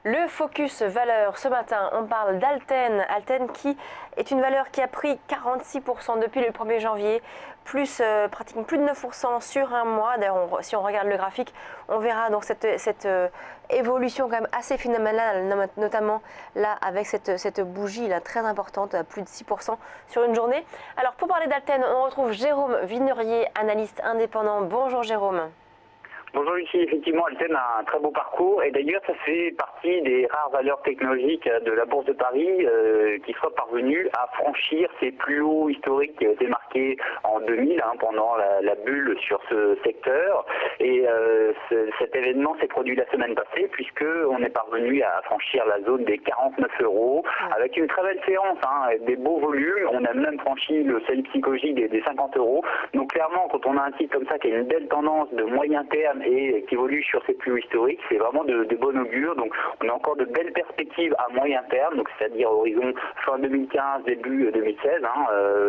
Le focus valeur, ce matin, on parle d'Alten. Alten qui est une valeur qui a pris 46% depuis le 1er janvier, plus pratiquement plus de 9% sur un mois. D'ailleurs, si on regarde le graphique, on verra donc cette évolution quand même assez phénoménale, notamment là avec cette bougie là, très importante, à plus de 6% sur une journée. Alors pour parler d'Alten, on retrouve Jérôme Vinerier, analyste indépendant. Bonjour Jérôme. Bonjour Lucie, effectivement Alten a un très beau parcours et d'ailleurs ça fait partie des rares valeurs technologiques de la Bourse de Paris qui soit parvenue à franchir ses plus hauts historiques qui ont été marqués en 2000 pendant la bulle sur ce secteur. Et cet événement s'est produit la semaine passée puisque on est parvenu à franchir la zone des 49 € avec une très belle séance, des beaux volumes. On a même franchi le seuil psychologique des 50 €. Donc clairement quand on a un titre comme ça qui a une belle tendance de moyen terme et qui évolue sur ses plus hauts historiques, c'est vraiment de bon augure. Donc on a encore de belles perspectives à moyen terme, donc c'est-à-dire horizon fin 2015, début 2016,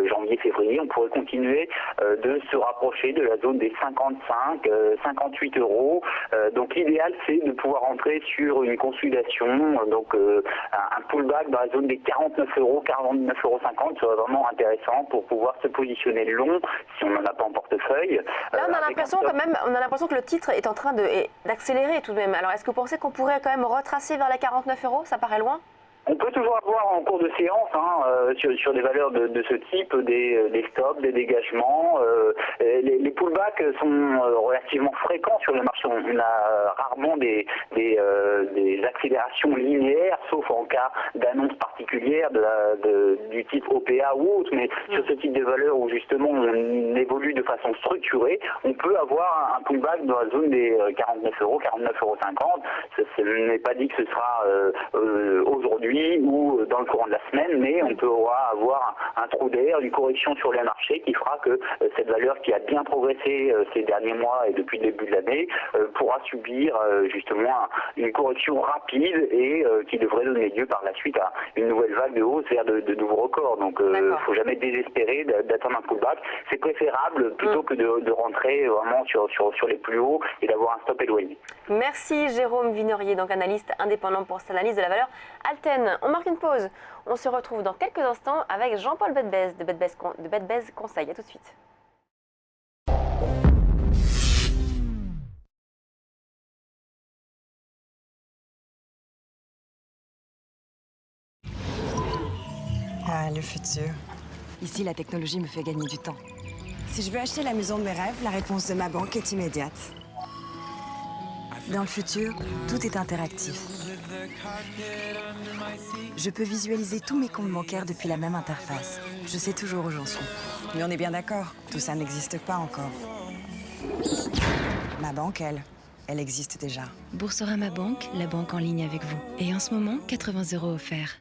janvier-février, on pourrait continuer de se rapprocher de la zone des 55, 58 €. Donc l'idéal c'est de pouvoir entrer sur une consolidation, donc un pullback dans la zone des 49 €, 49,50 € serait vraiment intéressant pour pouvoir se positionner long si on n'en a pas en portefeuille. Là on a l'impression quand même, que le titre est en train d'accélérer tout de même. Alors est-ce que vous pensez qu'on pourrait quand même retracer vers les 49 €? Ça paraît loin? On peut toujours avoir en cours de séance sur des valeurs de ce type des stops, des dégagements. Les pullbacks sont relativement fréquents sur le marché. On a rarement des accélérations linéaires, sauf en cas d'annonce particulière du type OPA ou autre. Mais sur ce type de valeurs où justement on évolue de façon structurée, on peut avoir un pullback dans la zone des 49 €, 49,50 €. Ce n'est pas dit que ce sera aujourd'hui ou dans le courant de la semaine, mais on pourra avoir un trou d'air, une correction sur les marchés qui fera que cette valeur qui a bien progressé ces derniers mois et depuis le début de l'année pourra subir justement une correction rapide et qui devrait donner lieu par la suite à une nouvelle vague de hausse vers de nouveaux records. Donc il ne faut jamais désespérer d'attendre un pullback. C'est préférable plutôt que de rentrer vraiment sur les plus hauts et d'avoir un stop éloigné. Merci Jérôme Vinerier, donc analyste indépendant pour cette analyse de la valeur Alten. On marque une pause. On se retrouve dans quelques instants avec Jean-Paul Bedbez de Bedbez Conseil. À tout de suite. Ah, le futur. Ici, la technologie me fait gagner du temps. Si je veux acheter la maison de mes rêves, la réponse de ma banque est immédiate. Dans le futur, tout est interactif. Je peux visualiser tous mes comptes bancaires depuis la même interface. Je sais toujours où j'en suis. Mais on est bien d'accord, tout ça n'existe pas encore. Ma banque, elle existe déjà. Boursorama Banque, la banque en ligne avec vous. Et en ce moment, 80 € offerts.